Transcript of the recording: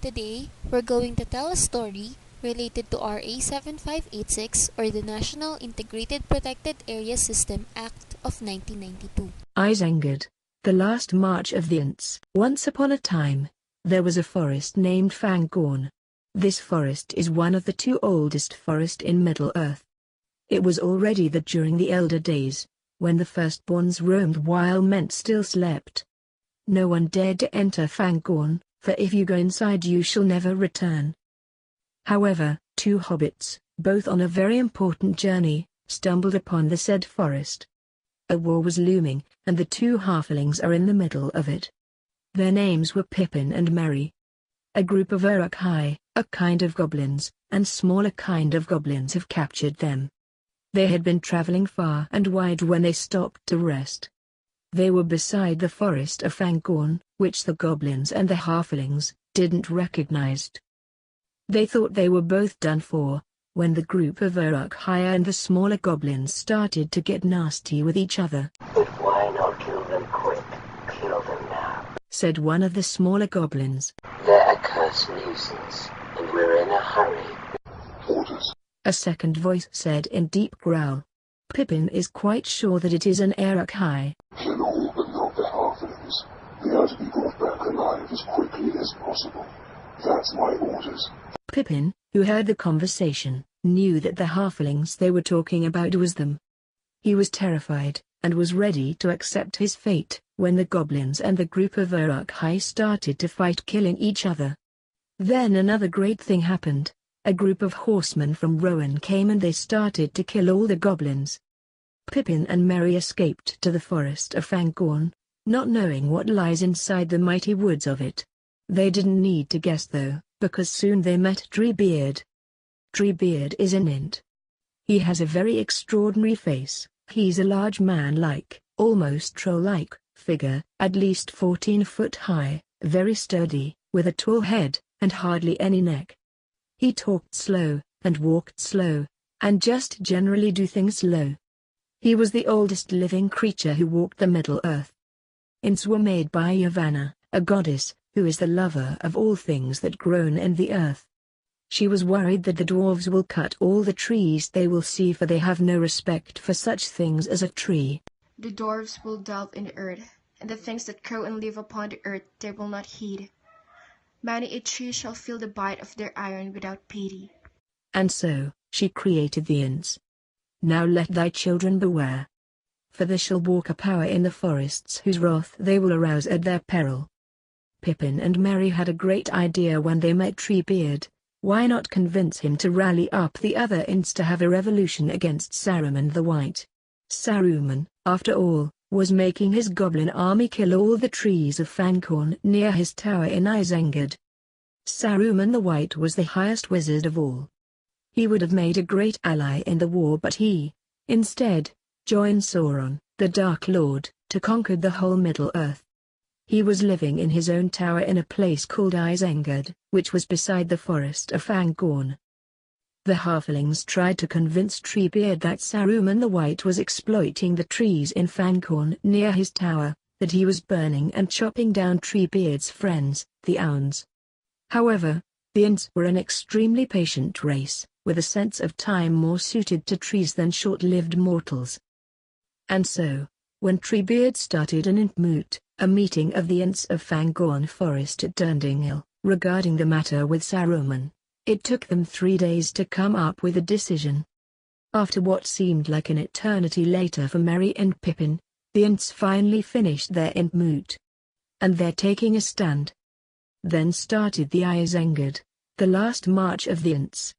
Today, we're going to tell a story related to RA 7586, or the National Integrated Protected Area System Act of 1992. Isengard, the last march of the Ents. Once upon a time, there was a forest named Fangorn. This forest is one of the two oldest forests in Middle-earth. It was already that during the elder days, when the firstborns roamed while men still slept. No one dared to enter Fangorn, for if you go inside you shall never return. However, two hobbits, both on a very important journey, stumbled upon the said forest. A war was looming, and the two halflings are in the middle of it. Their names were Pippin and Merry. A group of Uruk-hai, a kind of goblins, and smaller kind of goblins have captured them. They had been traveling far and wide when they stopped to rest. They were beside the forest of Fangorn, which the goblins and the halflings didn't recognize. They thought they were both done for, when the group of Uruk-hai and the smaller goblins started to get nasty with each other. "But why not kill them quick? Kill them now," said one of the smaller goblins. "They're a cursed nuisance, and we're in a hurry." "Orders," a second voice said in deep growl. Pippin is quite sure that it is an Uruk-hai. "Kill all but not the halflings. They are to be brought back alive as quickly as possible. That's my orders." Pippin, who heard the conversation, knew that the halflings they were talking about was them. He was terrified, and was ready to accept his fate, when the goblins and the group of Uruk-hai started to fight, killing each other. Then another great thing happened. A group of horsemen from Rohan came and they started to kill all the goblins. Pippin and Merry escaped to the forest of Fangorn, not knowing what lies inside the mighty woods of it. They didn't need to guess though, because soon they met Treebeard. Treebeard is an Ent. He has a very extraordinary face. He's a large man-like, almost troll-like, figure, at least 14 foot high, very sturdy, with a tall head, and hardly any neck. He talked slow, and walked slow, and just generally do things slow. He was the oldest living creature who walked the Middle-earth. Ents were made by Yavanna, a goddess, who is the lover of all things that grown in the earth. She was worried that the dwarves will cut all the trees they will see, for they have no respect for such things as a tree. "The dwarves will delve in the earth, and the things that grow and live upon the earth they will not heed. Many a tree shall feel the bite of their iron without pity." And so, she created the Ents. Now let thy children beware. For there shall walk a power in the forests whose wrath they will arouse at their peril. Pippin and Merry had a great idea when they met Treebeard. Why not convince him to rally up the other Ents to have a revolution against Saruman the White? Saruman, after all, was making his goblin army kill all the trees of Fangorn near his tower in Isengard. Saruman the White was the highest wizard of all. He would have made a great ally in the war, but he, instead, joined Sauron, the Dark Lord, to conquer the whole Middle-earth. He was living in his own tower in a place called Isengard, which was beside the forest of Fangorn. The halflings tried to convince Treebeard that Saruman the White was exploiting the trees in Fangorn near his tower, that he was burning and chopping down Treebeard's friends, the Auns. However, the Ents were an extremely patient race, with a sense of time more suited to trees than short-lived mortals. And so, when Treebeard started an Ent moot, a meeting of the Ents of Fangorn Forest at Dundinghil, regarding the matter with Saruman, it took them 3 days to come up with a decision. After what seemed like an eternity later for Merry and Pippin, the Ents finally finished their Ent moot. And they're taking a stand. Then started the Isengard, the last march of the Ents.